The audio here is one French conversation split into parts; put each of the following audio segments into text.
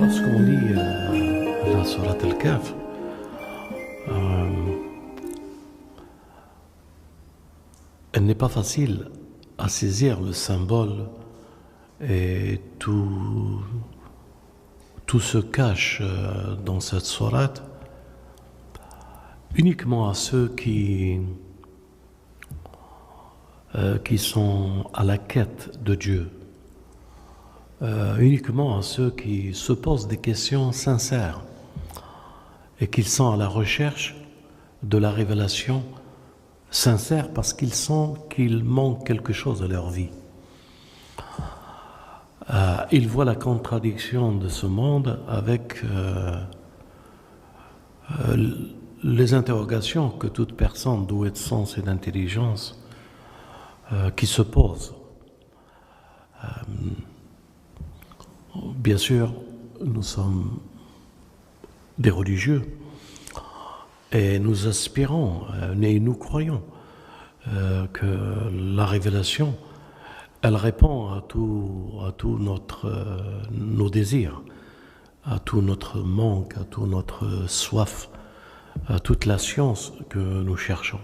Lorsqu'on lit la Sourate Al-Kahf, elle n'est pas facile à saisir le symbole et tout se cache dans cette sourate uniquement à ceux qui sont à la quête de Dieu, uniquement à ceux qui se posent des questions sincères et qui sont à la recherche de la révélation sincère parce qu'ils sentent qu'il manque quelque chose à leur vie. Ils voient la contradiction de ce monde avec les interrogations que toute personne douée de sens et d'intelligence qui se pose. Bien sûr, nous sommes des religieux et nous aspirons et nous croyons que la révélation, elle répond à tout nos désirs, à tout notre manque, à toute notre soif, à toute la science que nous cherchons.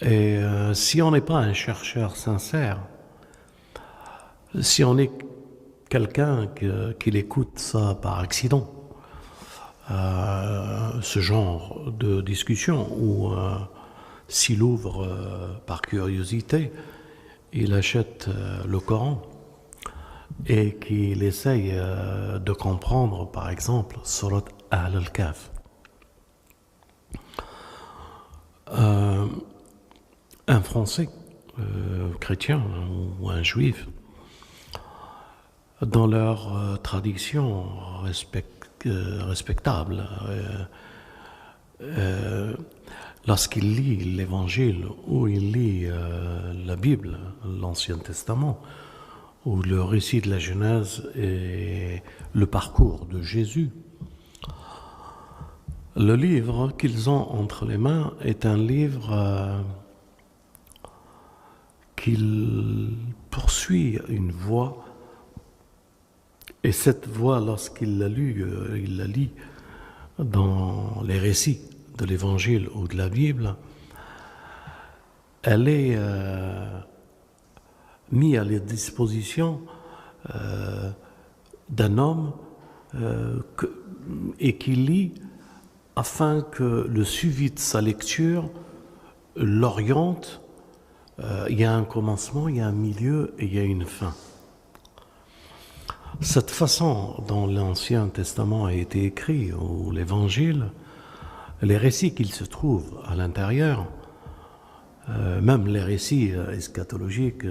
Et si on n'est pas un chercheur sincère, si on est quelqu'un qui écoute ça par accident, ce genre de discussion, ou s'il ouvre par curiosité, il achète le Coran et qu'il essaye de comprendre, par exemple, Surat Al-Kahf. Un Français chrétien ou un juif, dans leur tradition respectable, lorsqu'il lit l'Évangile ou il lit la Bible, l'Ancien Testament, ou le récit de la Genèse et le parcours de Jésus, le livre qu'ils ont entre les mains est un livre qu'il poursuit une voie, et cette voie, lorsqu'il la lit dans les récits de l'Évangile ou de la Bible, elle est mise à la disposition d'un homme et qui lit afin que le suivi de sa lecture l'oriente. Il y a un commencement, il y a un milieu et il y a une fin. Cette façon dont l'Ancien Testament a été écrit, ou l'Évangile, les récits qu'il se trouvent à l'intérieur, même les récits eschatologiques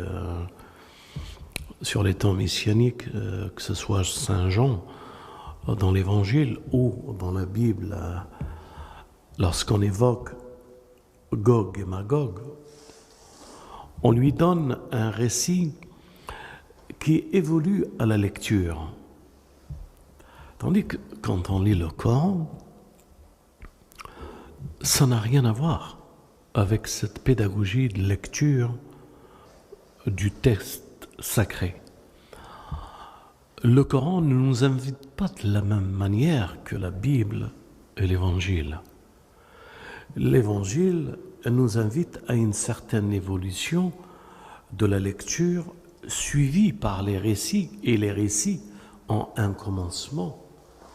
sur les temps messianiques, que ce soit Saint Jean dans l'Évangile ou dans la Bible, lorsqu'on évoque Gog et Magog, on lui donne un récit qui évolue à la lecture. Tandis que quand on lit le Coran, ça n'a rien à voir avec cette pédagogie de lecture du texte sacré. Le Coran ne nous invite pas de la même manière que la Bible et l'Évangile. L'Évangile nous invite à une certaine évolution de la lecture suivie par les récits, et les récits ont un commencement,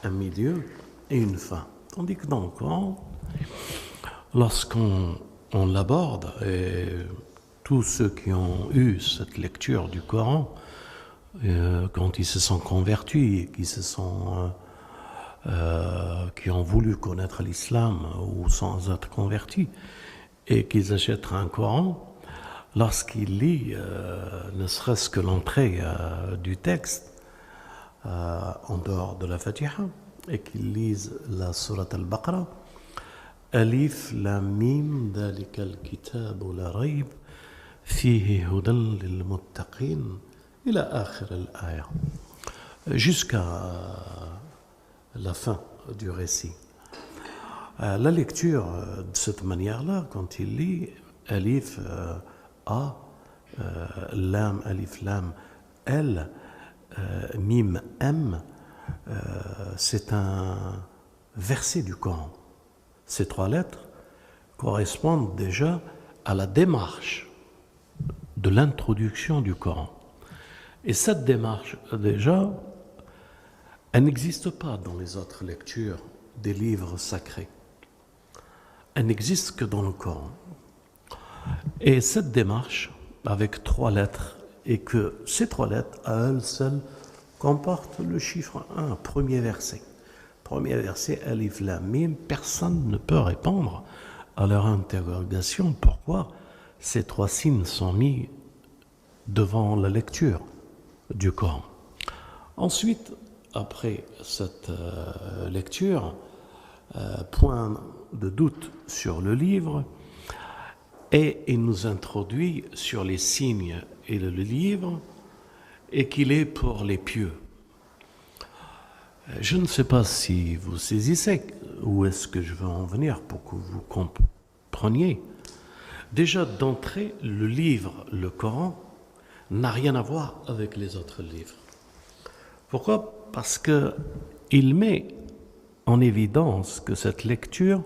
un milieu et une fin. Tandis que dans le Coran, lorsqu'on l'aborde, et tous ceux qui ont eu cette lecture du Coran, quand ils se sont convertis, qui ont voulu connaître l'islam ou sans être convertis, et qu'ils achètent un Coran, lorsqu'ils lisent ne serait-ce que l'entrée du texte, en dehors de la Fatiha, et qu'ils lisent la Sourate Al-Baqarah, Alif Lam Mim Dhalika al-Kitabu la Rayb Fihi Hudan lil-Muttaqin ila akhir al-aya, jusqu'à la fin du récit. La lecture de cette manière-là, quand il lit Alif A, Lam, Alif Lam, L, Mim M, c'est un verset du Coran. Ces 3 lettres correspondent déjà à la démarche de l'introduction du Coran. Et cette démarche, déjà, elle n'existe pas dans les autres lectures des livres sacrés. Elle n'existe que dans le Coran. Et cette démarche, avec 3 lettres, et que ces 3 lettres, à elles seules, comportent le chiffre 1, premier verset. Premier verset, Alif Lam Mim, personne ne peut répondre à leur interrogation. Pourquoi ces 3 signes sont mis devant la lecture du Coran? Ensuite, après cette lecture, point de doute sur le livre, et il nous introduit sur les signes et le livre, et qu'il est pour les pieux. Je ne sais pas si vous saisissez où est-ce que je veux en venir pour que vous compreniez. Déjà d'entrée, le livre, le Coran, n'a rien à voir avec les autres livres. Pourquoi? Parce qu'il met en évidence que cette lecture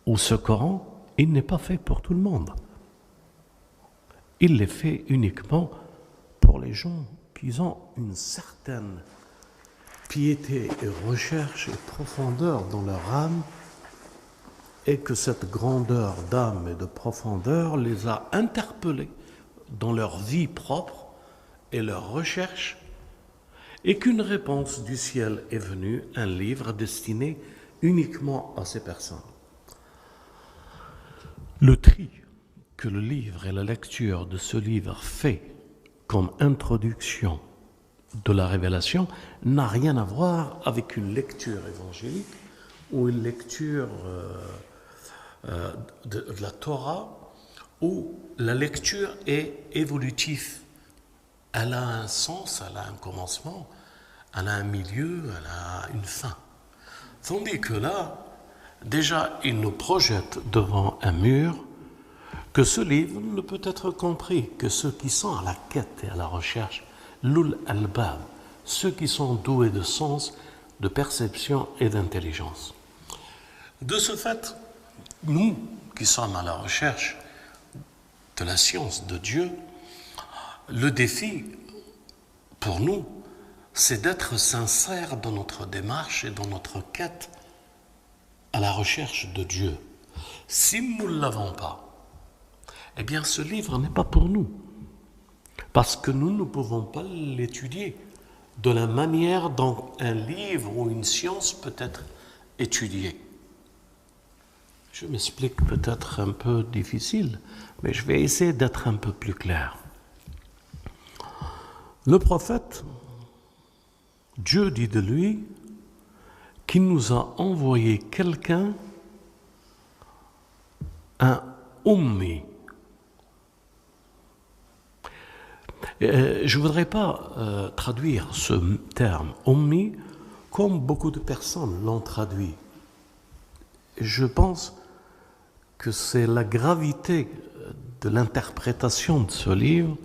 ou ce Coran, il n'est pas fait pour tout le monde. Il est fait uniquement pour les gens qui ont une certaine piété et recherche et profondeur dans leur âme, et que cette grandeur d'âme et de profondeur les a interpellés dans leur vie propre et leur recherche, et qu'une réponse du ciel est venue, un livre destiné uniquement à ces personnes. Le tri que le livre et la lecture de ce livre fait comme introduction de la révélation n'a rien à voir avec une lecture évangélique ou une lecture de la Torah, où la lecture est évolutive. Elle a un sens, elle a un commencement, elle a un milieu, elle a une fin. Tandis que là, déjà, il nous projette devant un mur que ce livre ne peut être compris que ceux qui sont à la quête et à la recherche, l'ul albab, ceux qui sont doués de sens, de perception et d'intelligence. De ce fait, nous qui sommes à la recherche de la science de Dieu, le défi pour nous, c'est d'être sincères dans notre démarche et dans notre quête à la recherche de Dieu. Si nous ne l'avons pas, eh bien ce livre n'est pas pour nous, parce que nous ne pouvons pas l'étudier de la manière dont un livre ou une science peut être étudiée. Je m'explique peut-être un peu difficile, mais je vais essayer d'être un peu plus clair. Le prophète, Dieu dit de lui qu'il nous a envoyé quelqu'un, un ummi. Je ne voudrais pas traduire ce terme ummi comme beaucoup de personnes l'ont traduit. Je pense que c'est la gravité de l'interprétation de ce livre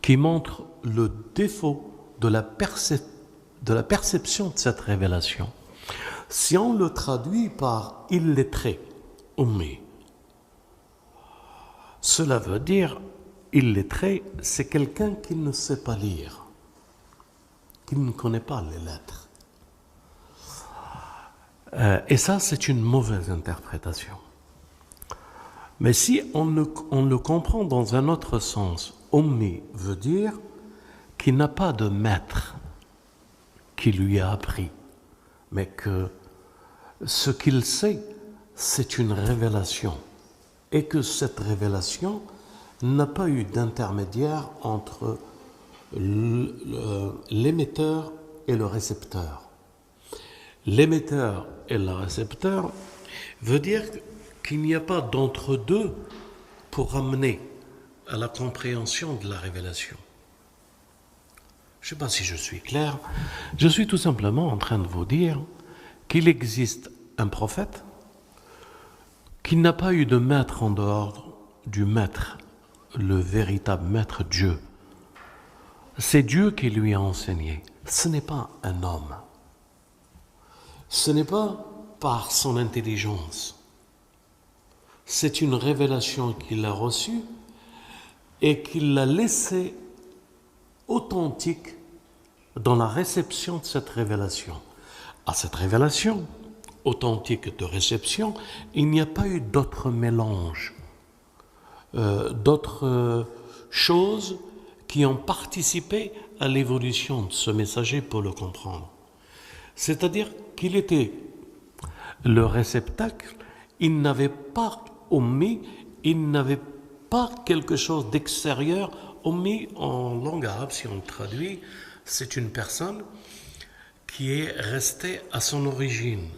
qui montre le défaut de la perception de cette révélation. Si on le traduit par illettré, ummi, cela veut dire illettré, c'est quelqu'un qui ne sait pas lire, qui ne connaît pas les lettres. Et ça, c'est une mauvaise interprétation. Mais si on le comprend dans un autre sens, ummi veut dire qu'il n'a pas de maître qui lui a appris, mais que ce qu'il sait, c'est une révélation, et que cette révélation n'a pas eu d'intermédiaire entre l'émetteur et le récepteur. L'émetteur et le récepteur veut dire qu'il n'y a pas d'entre-deux pour amener à la compréhension de la révélation. Je ne sais pas si je suis clair. Je suis tout simplement en train de vous dire qu'il existe un prophète qui n'a pas eu de maître en dehors du maître, le véritable maître Dieu. c'est Dieu qui lui a enseigné. Ce n'est pas un homme. Ce n'est pas par son intelligence. C'est une révélation qu'il a reçue et qu'il l'a laissée authentique dans la réception de cette révélation. À cette révélation authentique de réception, il n'y a pas eu d'autres mélanges, d'autres choses qui ont participé à l'évolution de ce messager pour le comprendre. C'est-à-dire qu'il était le réceptacle, il n'avait pas omis, il n'avait pas quelque chose d'extérieur. Omis en langue arabe, si on le traduit, c'est une personne qui est restée à son origine.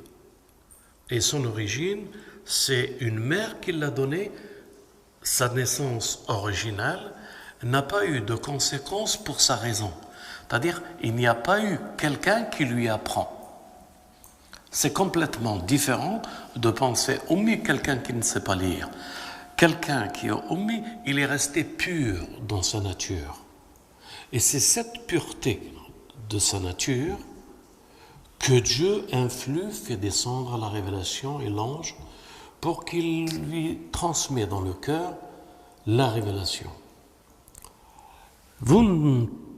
Et son origine, c'est une mère qui l'a donnée. Sa naissance originale n'a pas eu de conséquences pour sa raison. C'est-à-dire, il n'y a pas eu quelqu'un qui lui apprend. C'est complètement différent de penser ummi, quelqu'un qui ne sait pas lire. Quelqu'un qui est ummi, il est resté pur dans sa nature. Et c'est cette pureté de sa nature que Dieu influe, fait descendre la révélation et l'ange pour qu'il lui transmet dans le cœur la révélation.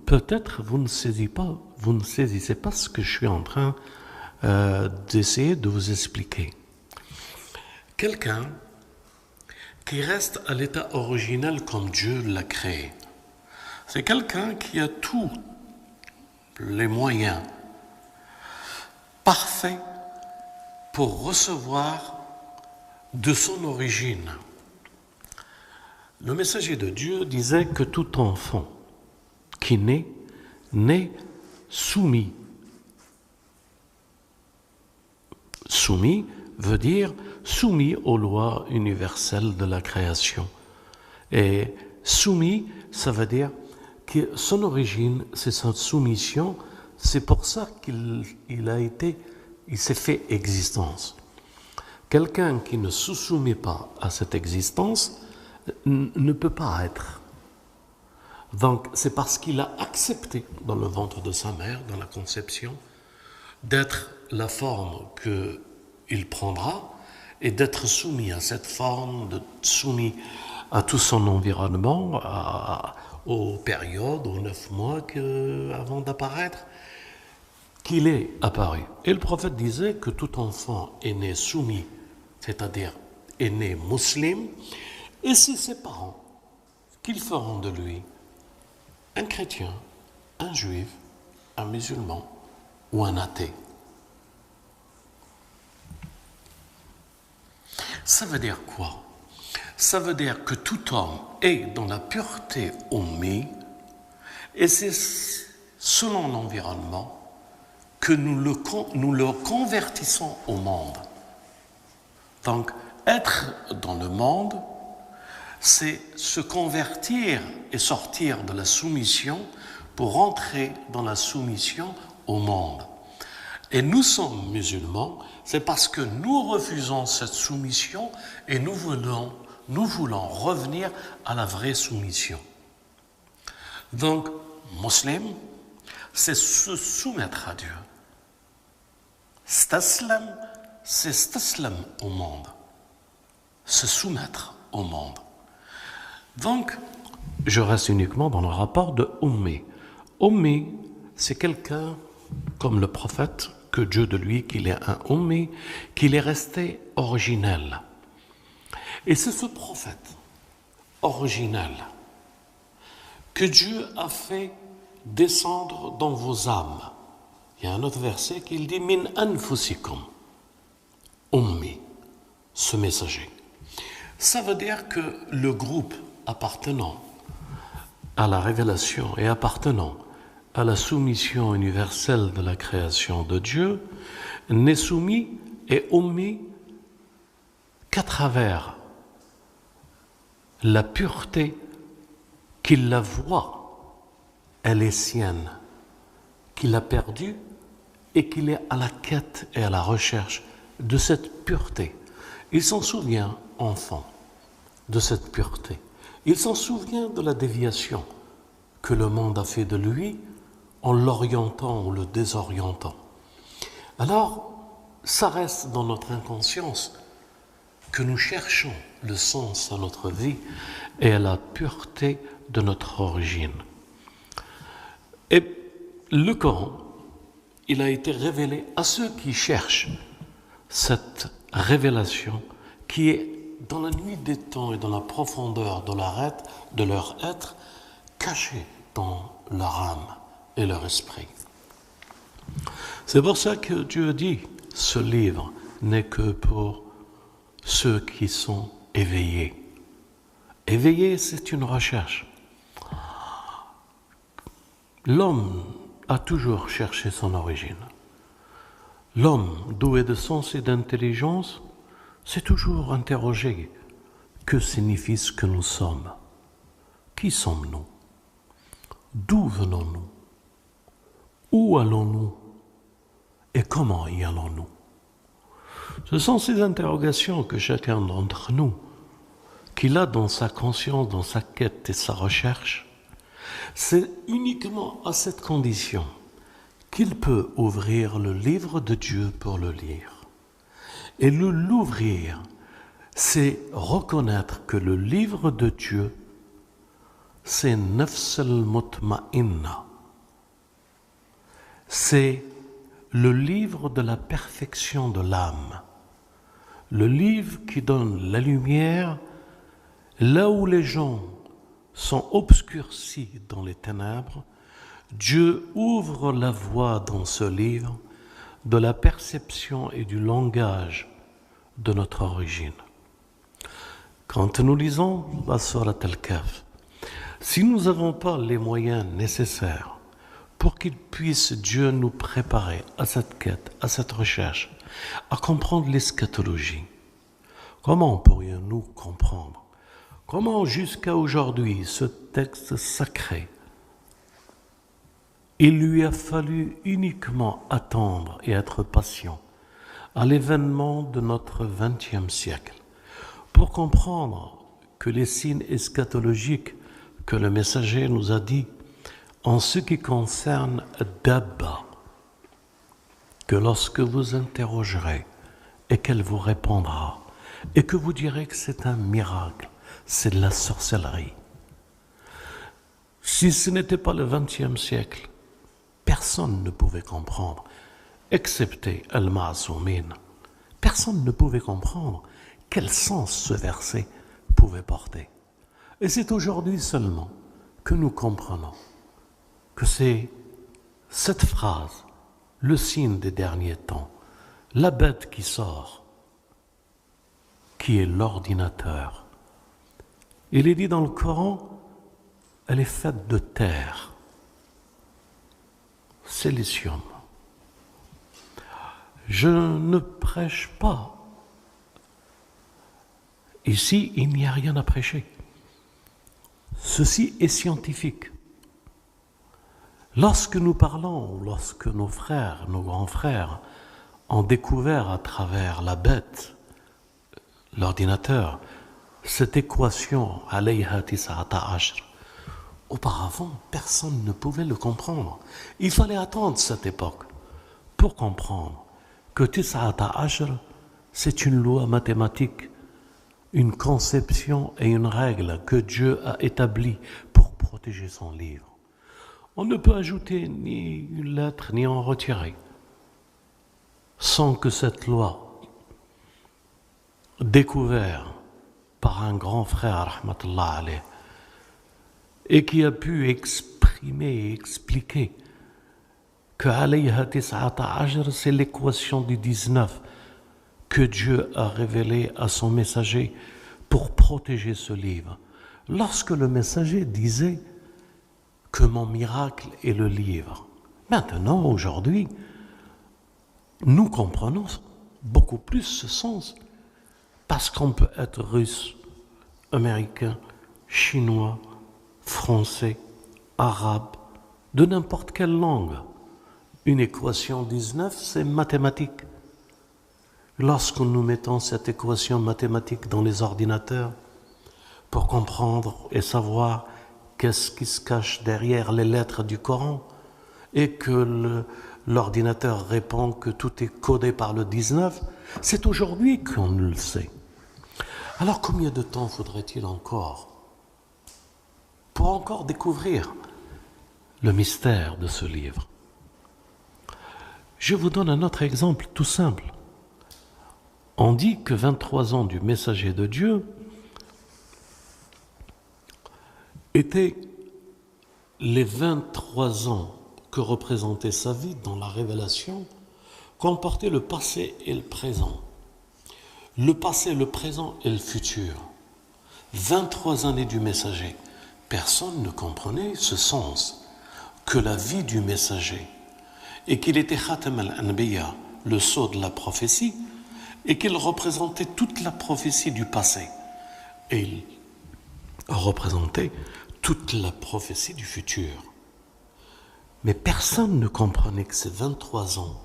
Peut-être vous ne saisissez pas ce que je suis en train d'essayer de vous expliquer. Quelqu'un qui reste à l'état originel comme Dieu l'a créé, c'est quelqu'un qui a tous les moyens parfaits pour recevoir de son origine. Le messager de Dieu disait que tout enfant qui naît soumis. Soumis veut dire soumis aux lois universelles de la création. Et soumis, ça veut dire que son origine, c'est sa soumission, c'est pour ça qu'il s'est fait existence. Quelqu'un qui ne se soumet pas à cette existence ne peut pas être. Donc, c'est parce qu'il a accepté dans le ventre de sa mère, dans la conception, d'être la forme qu'il prendra et d'être soumis à cette forme, soumis à tout son environnement, aux périodes, aux 9 mois avant d'apparaître, qu'il est apparu. Et le prophète disait que tout enfant est né soumis, c'est-à-dire est né musulman, et c'est ses parents qu'ils feront de lui un chrétien, un juif, un musulman ou un athée. Ça veut dire quoi? Ça veut dire que tout homme est dans la pureté ummi, et c'est selon l'environnement que nous le convertissons au monde. Donc, être dans le monde, c'est se convertir et sortir de la soumission pour entrer dans la soumission au monde. Et nous sommes musulmans, c'est parce que nous refusons cette soumission et nous voulons revenir à la vraie soumission. Donc, musulman, c'est se soumettre à Dieu. Staslam, c'est staslam au monde. Se soumettre au monde. Donc, je reste uniquement dans le rapport de ummi. Ummi, c'est quelqu'un comme le prophète, que Dieu de lui, qu'il est un ummi, qu'il est resté originel. Et c'est ce prophète originel que Dieu a fait descendre dans vos âmes. Il y a un autre verset qui dit « Min anfusikum » ummi, ce messager. Ça veut dire que le groupe appartenant à la révélation et appartenant à la soumission universelle de la création de Dieu n'est soumis et ummi qu'à travers la pureté qu'il la voit, elle est sienne, qu'il a perdue et qu'il est à la quête et à la recherche de cette pureté. Il s'en souvient, enfant, de cette pureté. Il s'en souvient de la déviation que le monde a fait de lui en l'orientant ou le désorientant. Alors, ça reste dans notre inconscience que nous cherchons le sens à notre vie et à la pureté de notre origine. Et le Coran, il a été révélé à ceux qui cherchent cette révélation qui est dans la nuit des temps et dans la profondeur de leur être, cachée dans leur âme et leur esprit. C'est pour ça que Dieu dit, ce livre n'est que pour ceux qui sont éveillés. Éveillé, c'est une recherche. L'homme a toujours cherché son origine. L'homme, doué de sens et d'intelligence, s'est toujours interrogé que signifie ce que nous sommes. Qui sommes-nous? D'où venons-nous? Où allons-nous? Et comment y allons-nous? Ce sont ces interrogations que chacun d'entre nous, qu'il a dans sa conscience, dans sa quête et sa recherche, c'est uniquement à cette condition qu'il peut ouvrir le livre de Dieu pour le lire. Et l'ouvrir, c'est reconnaître que le livre de Dieu, c'est Nafs al-Mutma'inna. C'est le livre de la perfection de l'âme. Le livre qui donne la lumière là où les gens sont obscurcis dans les ténèbres. Dieu ouvre la voie dans ce livre de la perception et du langage de notre origine. Quand nous lisons la sourate Al-Kahf, si nous n'avons pas les moyens nécessaires pour qu'il puisse Dieu nous préparer à cette quête, à cette recherche, à comprendre l'eschatologie, comment pourrions-nous comprendre? Comment jusqu'à aujourd'hui ce texte sacré, il lui a fallu uniquement attendre et être patient à l'événement de notre XXe siècle pour comprendre que les signes eschatologiques que le messager nous a dit en ce qui concerne Dabba, que lorsque vous interrogerez et qu'elle vous répondra et que vous direz que c'est un miracle, c'est de la sorcellerie. Si ce n'était pas le XXe siècle, personne ne pouvait comprendre, excepté Al-Ma'asoumin. Personne ne pouvait comprendre quel sens ce verset pouvait porter. Et c'est aujourd'hui seulement que nous comprenons que c'est cette phrase, le signe des derniers temps, la bête qui sort, qui est l'ordinateur. Il est dit dans le Coran, elle est faite de terre, silicium. Je ne prêche pas. Ici, il n'y a rien à prêcher. Ceci est scientifique. Lorsque nous parlons, lorsque nos frères, nos grands frères, ont découvert à travers la bête, l'ordinateur, cette équation, alayha tis'ata ashr, auparavant, personne ne pouvait le comprendre. Il fallait attendre cette époque pour comprendre que tis'ata ashr, c'est une loi mathématique, une conception et une règle que Dieu a établie pour protéger son livre. On ne peut ajouter ni une lettre ni en retirer sans que cette loi, découverte par un grand frère, rahmatullah alayh, et qui a pu exprimer et expliquer que alayha tis'ata ashr, c'est l'équation du 19 que Dieu a révélée à son messager pour protéger ce livre. Lorsque le messager disait que mon miracle est le livre, maintenant, aujourd'hui, nous comprenons beaucoup plus ce sens parce qu'on peut être russe, américain, chinois, français, arabe, de n'importe quelle langue. Une équation 19, c'est mathématique. Lorsque nous mettons cette équation mathématique dans les ordinateurs pour comprendre et savoir qu'est-ce qui se cache derrière les lettres du Coran et que l'ordinateur répond que tout est codé par le 19, c'est aujourd'hui qu'on le sait. Alors combien de temps faudrait-il encore pour encore découvrir le mystère de ce livre? Je vous donne un autre exemple tout simple. On dit que 23 ans du messager de Dieu étaient les 23 ans que représentait sa vie dans la révélation, comportait le passé et le présent. Le passé, le présent et le futur. 23 années du messager. Personne ne comprenait ce sens que la vie du messager et qu'il était Khatam al-Anbiya, le sceau de la prophétie, et qu'il représentait toute la prophétie du passé. Et il représentait toute la prophétie du futur. Mais personne ne comprenait que ces 23 ans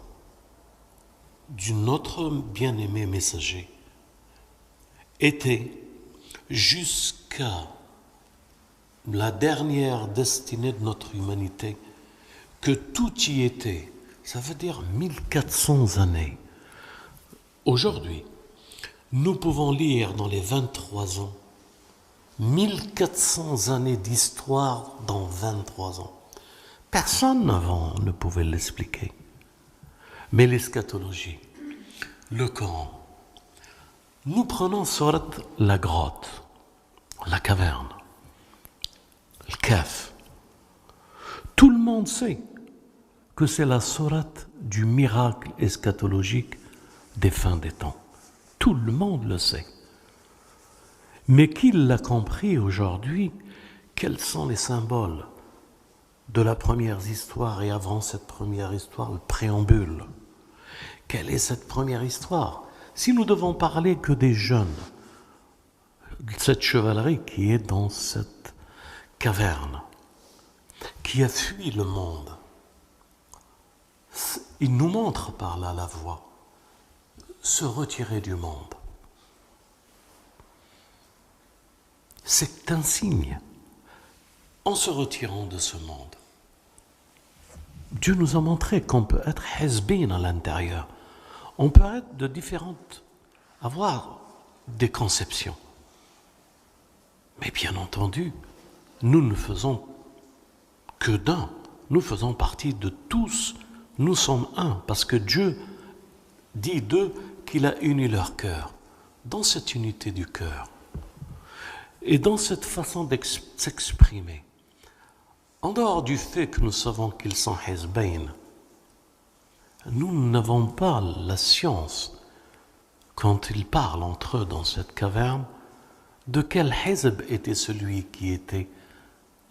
du notre bien-aimé messager étaient jusqu'à la dernière destinée de notre humanité, que tout y était. Ça veut dire 1400 années. Aujourd'hui, nous pouvons lire dans les 23 ans 1400 années d'histoire dans 23 ans. Personne avant ne pouvait l'expliquer. Mais l'eschatologie, le Coran, nous prenons Surat la grotte, la caverne, le Kahf. Tout le monde sait que c'est la sourate du miracle eschatologique des fins des temps. Tout le monde le sait. Mais qui l'a compris aujourd'hui? Quels sont les symboles de la première histoire et avant cette première histoire, le préambule? Quelle est cette première histoire? Si nous devons parler que des jeunes, cette chevalerie qui est dans cette caverne, qui a fui le monde, il nous montre par là la voie, se retirer du monde. C'est un signe. En se retirant de ce monde, Dieu nous a montré qu'on peut être hezbin à l'intérieur. On peut être de différentes, avoir des conceptions. Mais bien entendu, nous ne faisons que d'un. Nous faisons partie de tous. Nous sommes un, parce que Dieu dit d'eux qu'il a uni leur cœur. Dans cette unité du cœur et dans cette façon de s'exprimer, en dehors du fait que nous savons qu'ils sont hezbain, nous n'avons pas la science, quand ils parlent entre eux dans cette caverne, de quel hezb était celui qui était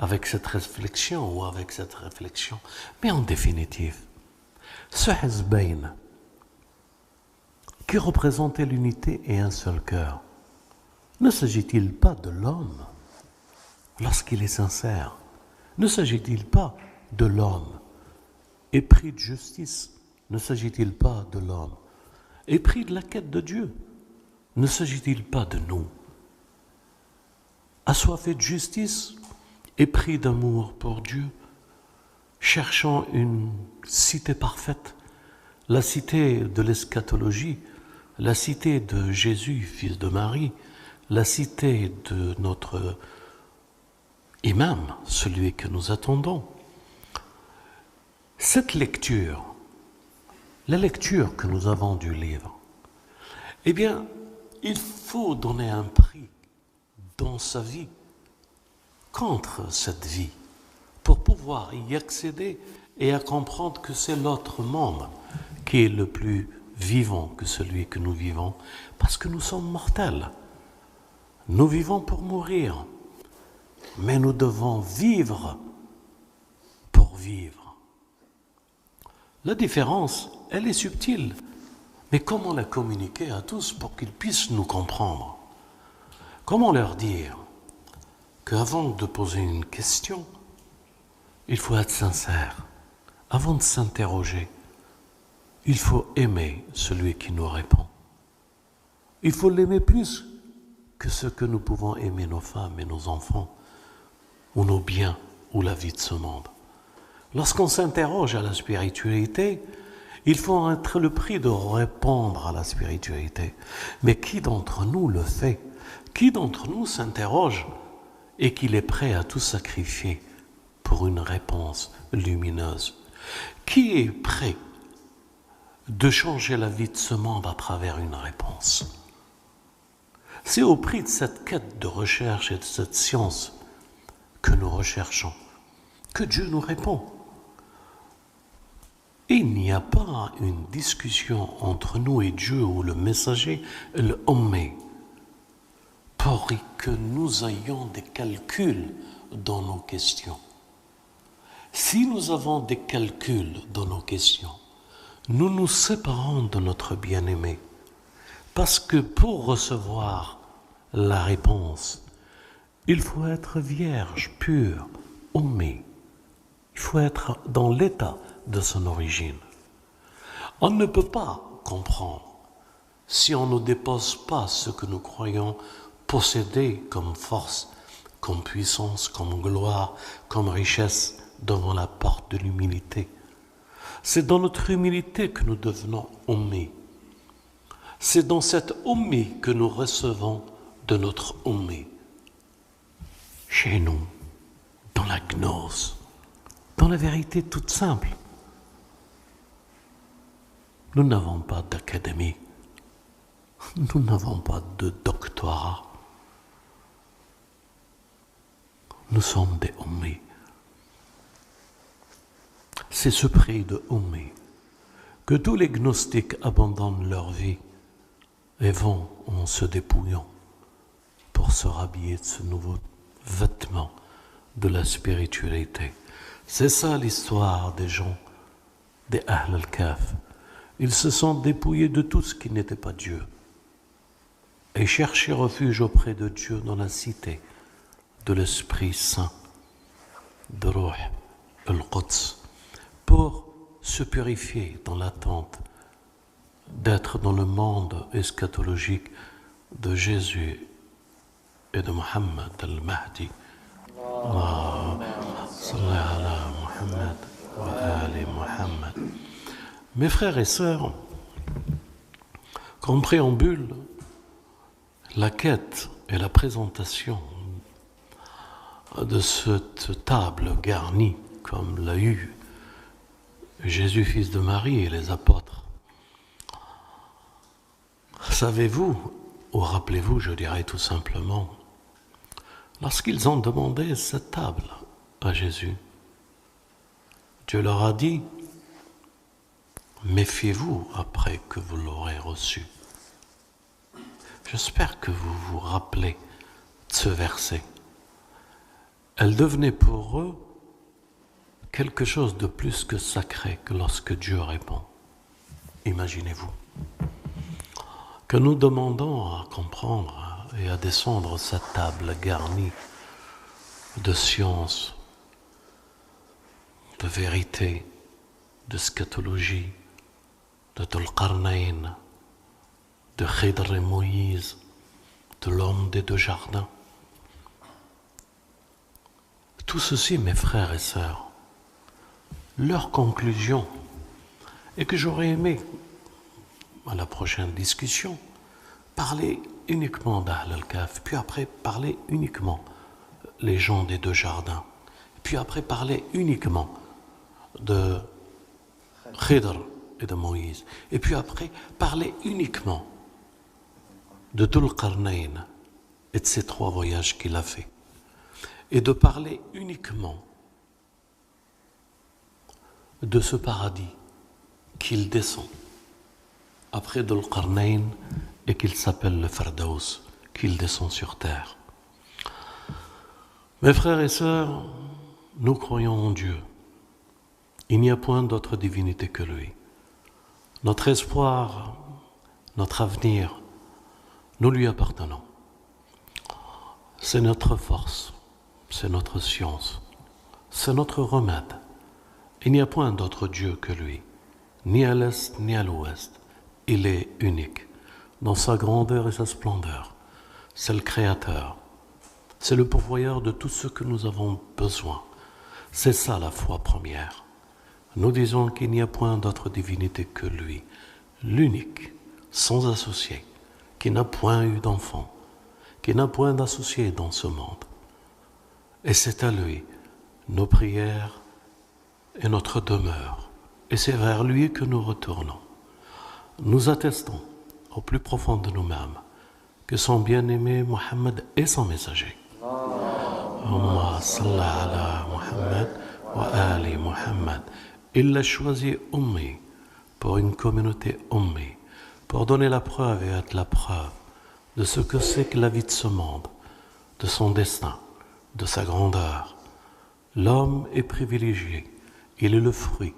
avec cette réflexion ou avec cette réflexion. Mais en définitive, ce hezbain qui représentait l'unité et un seul cœur, ne s'agit-il pas de l'homme lorsqu'il est sincère? Ne s'agit-il pas de l'homme épris de justice? Ne s'agit-il pas de l'homme épris de la quête de Dieu? Ne s'agit-il pas de nous, assoiffés de justice, épris d'amour pour Dieu, cherchant une cité parfaite, la cité de l'eschatologie, la cité de Jésus, fils de Marie, la cité de notre imam, celui que nous attendons. Cette lecture, la lecture que nous avons du livre, eh bien, il faut donner un prix dans sa vie contre cette vie pour pouvoir y accéder et à comprendre que c'est l'autre monde qui est le plus vivant que celui que nous vivons, parce que nous sommes mortels. Nous vivons pour mourir, mais nous devons vivre pour vivre. La différence, elle est subtile, mais comment la communiquer à tous pour qu'ils puissent nous comprendre? Comment leur dire qu'avant de poser une question, il faut être sincère. Avant de s'interroger, il faut aimer celui qui nous répond. Il faut l'aimer plus que ce que nous pouvons aimer nos femmes et nos enfants. ou nos biens, ou la vie de ce monde. Lorsqu'on s'interroge à la spiritualité, il faut être le prix de répondre à la spiritualité. Mais qui d'entre nous le fait? Qui d'entre nous s'interroge et qu'il est prêt à tout sacrifier pour une réponse lumineuse? Qui est prêt de changer la vie de ce monde à travers une réponse? C'est au prix de cette quête de recherche et de cette science que nous recherchons que Dieu nous répond. Il n'y a pas une discussion entre nous et Dieu ou le messager, le Ummi, pour que nous ayons des calculs dans nos questions. Si nous avons des calculs dans nos questions, nous nous séparons de notre bien-aimé. Parce que pour recevoir la réponse, il faut être vierge, pur, Ummi. Il faut être dans l'état de son origine. On ne peut pas comprendre si on ne dépose pas ce que nous croyons posséder comme force, comme puissance, comme gloire, comme richesse devant la porte de l'humilité. C'est dans notre humilité que nous devenons Ummi. C'est dans cette Ummi que nous recevons de notre Ummi. Chez nous, dans la gnose, dans la vérité toute simple. Nous n'avons pas d'académie, nous n'avons pas de doctorat. Nous sommes des Ummi. C'est ce prix de Ummi que tous les gnostiques abandonnent leur vie et vont en se dépouillant pour se rhabiller de ce nouveau vêtement de la spiritualité. C'est ça l'histoire des gens, des Ahl al-Kahf. Ils se sont dépouillés de tout ce qui n'était pas Dieu et cherchaient refuge auprès de Dieu dans la cité de l'Esprit Saint, de Ruh al-Quds, pour se purifier dans l'attente d'être dans le monde eschatologique de Jésus et de Muhammad al-Mahdi. Allahumma salli ala Muhammad wa ali Muhammad. Mes frères et sœurs, qu'en préambule, la quête et la présentation de cette table garnie comme l'a eu Jésus, fils de Marie, et les apôtres. Savez-vous, ou rappelez-vous, je dirais tout simplement, lorsqu'ils ont demandé cette table à Jésus, Dieu leur a dit, méfiez-vous après que vous l'aurez reçu. J'espère que vous vous rappelez de ce verset. Elle devenait pour eux quelque chose de plus que sacré que lorsque Dieu répond. Imaginez-vous que nous demandons à comprendre et à descendre cette table garnie de science, de vérité, de scatologie, de Dhul-Qarnayn, de Khidr et Moïse, de l'homme des deux jardins. Tout ceci, mes frères et sœurs, leur conclusion est que j'aurais aimé, à la prochaine discussion, parler uniquement d'Ahl al-Kahf, puis après parler uniquement les gens des deux jardins, puis après parler uniquement de Khidr et de Moïse, et puis après parler uniquement de Dhul-Qarnayn et de ces 3 voyages qu'il a fait, et de parler uniquement de ce paradis qu'il descend après Dhul-Qarnayn et qu'il s'appelle le Firdaus, qu'il descend sur terre. Mes frères et sœurs, nous croyons en Dieu. Il n'y a point d'autre divinité que lui. Notre espoir, notre avenir, nous lui appartenons. C'est notre force, c'est notre science, c'est notre remède. Il n'y a point d'autre Dieu que lui, ni à l'est ni à l'ouest. Il est unique dans sa grandeur et sa splendeur. C'est le Créateur, C'est le pourvoyeur de tout ce que nous avons besoin. C'est ça la foi première. Nous disons qu'il n'y a point d'autre divinité que lui, l'unique, sans associé, qui n'a point eu d'enfant, qui n'a point d'associé dans ce monde. Et c'est à lui nos prières et notre demeure, et c'est vers lui que nous retournons. Nous attestons au plus profond de nous-mêmes que son bien-aimé Mohammed est son messager. Allahumma salli ala Muhammad wa ali Muhammad. Il l'a choisi ummi pour une communauté ummi, pour donner la preuve et être la preuve de ce que c'est que la vie de ce monde, de son destin, de sa grandeur. L'homme est privilégié, il est le fruit,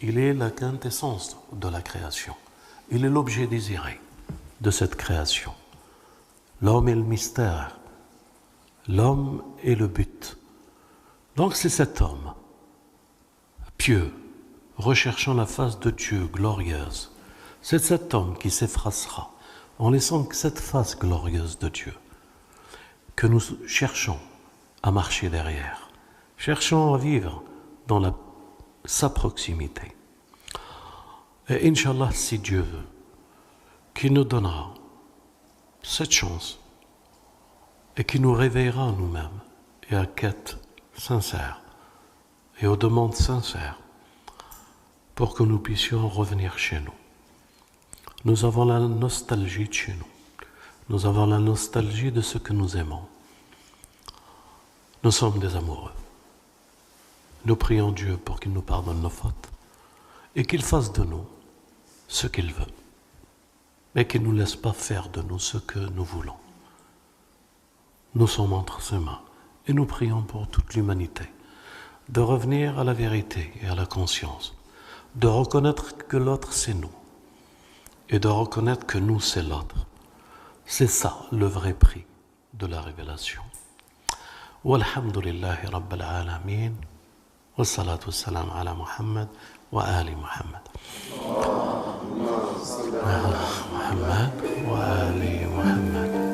il est la quintessence de la création, il est l'objet désiré de cette création. L'homme est le mystère, l'homme est le but. Donc c'est cet homme, pieux, recherchant la face de Dieu glorieuse, c'est cet homme qui s'effacera en laissant que cette face glorieuse de Dieu, que nous cherchons à marcher derrière, cherchons à vivre dans sa proximité. Et Inch'Allah, si Dieu veut, qui nous donnera cette chance et qui nous réveillera nous-mêmes et à quête sincère et aux demandes sincères pour que nous puissions revenir chez nous. Nous avons la nostalgie de chez nous. Nous avons la nostalgie de ce que nous aimons. Nous sommes des amoureux. Nous prions Dieu pour qu'il nous pardonne nos fautes et qu'il fasse de nous ce qu'il veut, mais qu'il ne nous laisse pas faire de nous ce que nous voulons. Nous sommes entre ses mains et nous prions pour toute l'humanité de revenir à la vérité et à la conscience, de reconnaître que l'autre c'est nous et de reconnaître que nous c'est l'autre. C'est ça le vrai prix de la révélation. Walhamdulillahi Rabbil Alamin. Wassalatu wassalam ala Muhammad wa ali Muhammad. Ala Muhammad wa ali Muhammad.